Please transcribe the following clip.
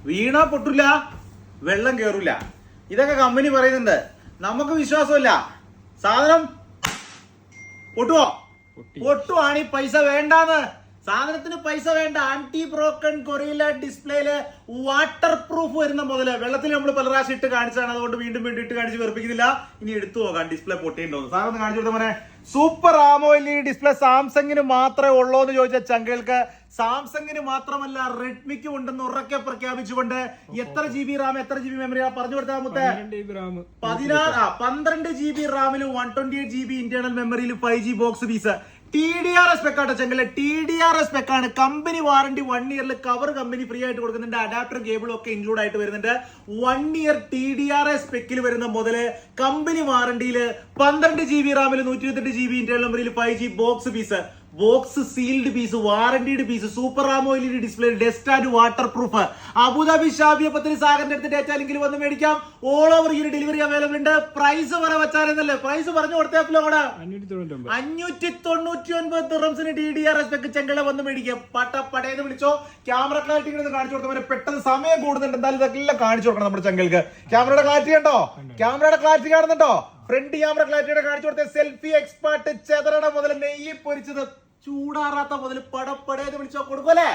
വീണാ പൊട്ടില്ല, വെള്ളം കേറില്ല. ഇതൊക്കെ കമ്പനി പറയുന്നുണ്ട്. നമുക്ക് വിശ്വാസമില്ല. സാധനം പൊട്ടുവോ? പൊട്ടുവാണ്. ഈ പൈസ വേണ്ടാന്ന്. സാധനത്തിന് പൈസ വേണ്ട. ആന്റി ബ്രോക്കൺ കൊറിയല ഡിസ്പ്ലേയില് വാട്ടർ പ്രൂഫ് വരുന്ന മുതല് വെള്ളത്തിൽ നമ്മൾ പല പ്രാവശ്യം ഇട്ട് കാണിച്ചാണ്. അതുകൊണ്ട് വീണ്ടും വീണ്ടും ഇട്ട് കാണിച്ച് വെറുപ്പിക്കുന്നില്ല. ഇനി എടുത്തു നോക്കാം ഡിസ്പ്ലേ പൊട്ടിയിട്ടുണ്ടോ. സാധനം കാണിച്ചു കൊടുത്ത മോനെ. സൂപ്പർ AMOLED ഡിസ്പ്ലേ സാംസങ്ങിന് മാത്രമേ ഉള്ളൂ എന്ന് ചോദിച്ച ചങ്കൾക്ക് സാംസങ്ങിന് മാത്രമല്ല റെഡ്മിക്കും ഉണ്ടെന്ന് ഉറക്കെ പ്രഖ്യാപിച്ചുകൊണ്ട് എത്ര GB റാം എത്ര GB മെമ്മറി പറഞ്ഞു കൊടുത്താൽ മുത്തേ? 12 GB റാമിലും 128 GB ഇന്റേണൽ മെമ്മറിയിൽ 5G ബോക്സ് പീസ്. TDRS സ്പെക്കാട്ടോ ചെങ്കല്. TDRS സ്പെക്കാണ്. കമ്പനി വാറണ്ടി 1 ഇയറിൽ കവർ കമ്പനി ഫ്രീ ആയിട്ട് കൊടുക്കുന്നുണ്ട്. അഡാപ്റ്റർ കേബിളും ഒക്കെ ഇൻക്ലൂഡ് ആയിട്ട് വരുന്നുണ്ട്. 1 ഇയർ TDRS സ്പെക്കിൽ വരുന്ന മുതല് കമ്പനി വാറണ്ടിയിൽ 12 GB റാമിൽ 128 GB ഇന്റേണൽ മെമ്മറിയിൽ 5G box piece. Box sealed piece, warrantied piece, super AMOLED display, dust and waterproof. Abu Dhabi ഷാബിയപ്പത്തിന് സാഗറിന്റെ അടുത്ത് ഡേറ്റ ലിങ്കിൽ വന്ന് മേടിക്കാം. ഓൾ ഓവർ ഈ ഡെലിവറി അവൈലബിൾ ഉണ്ട്. പ്രൈസ് വരെ വെച്ചാലെന്നല്ലേ പ്രൈസ് പറഞ്ഞു കൊടുത്തേപ്പോ 599 ദിർഹംസിന് TDRS സ്പെക്ക് ചെങ്കളെ വന്ന് മേടിക്കാം. പടേന്ന് വിളിച്ചോ. ക്യാമറ ക്ലാരിറ്റി കാണിച്ചു കൊടുത്തവരെ പെട്ടെന്ന് സമയം കൂടുന്നുണ്ട്. എന്തായാലും ഇതെല്ലാം കാണിച്ചു കൊടുക്കണം നമ്മുടെ ചെങ്കൾക്ക്. ക്യാമറയുടെ ക്ലാരിറ്റി കണ്ടോ? ക്യാമറയുടെ ക്ലാരിറ്റി കാണുന്നുണ്ടോ? ഫ്രണ്ട് ക്യാമറ ക്ലാരിറ്റിയുടെ കാണിച്ചു കൊടുത്ത സെൽഫി എക്സ്പേർട്ട് ചെതറട മുതൽ നെയ്യ് പൊരിച്ചത് ചൂടാറാത്ത മുതൽ പടപ്പടേന്ന് വിളിച്ചോ കൊടുക്കുമല്ലേ?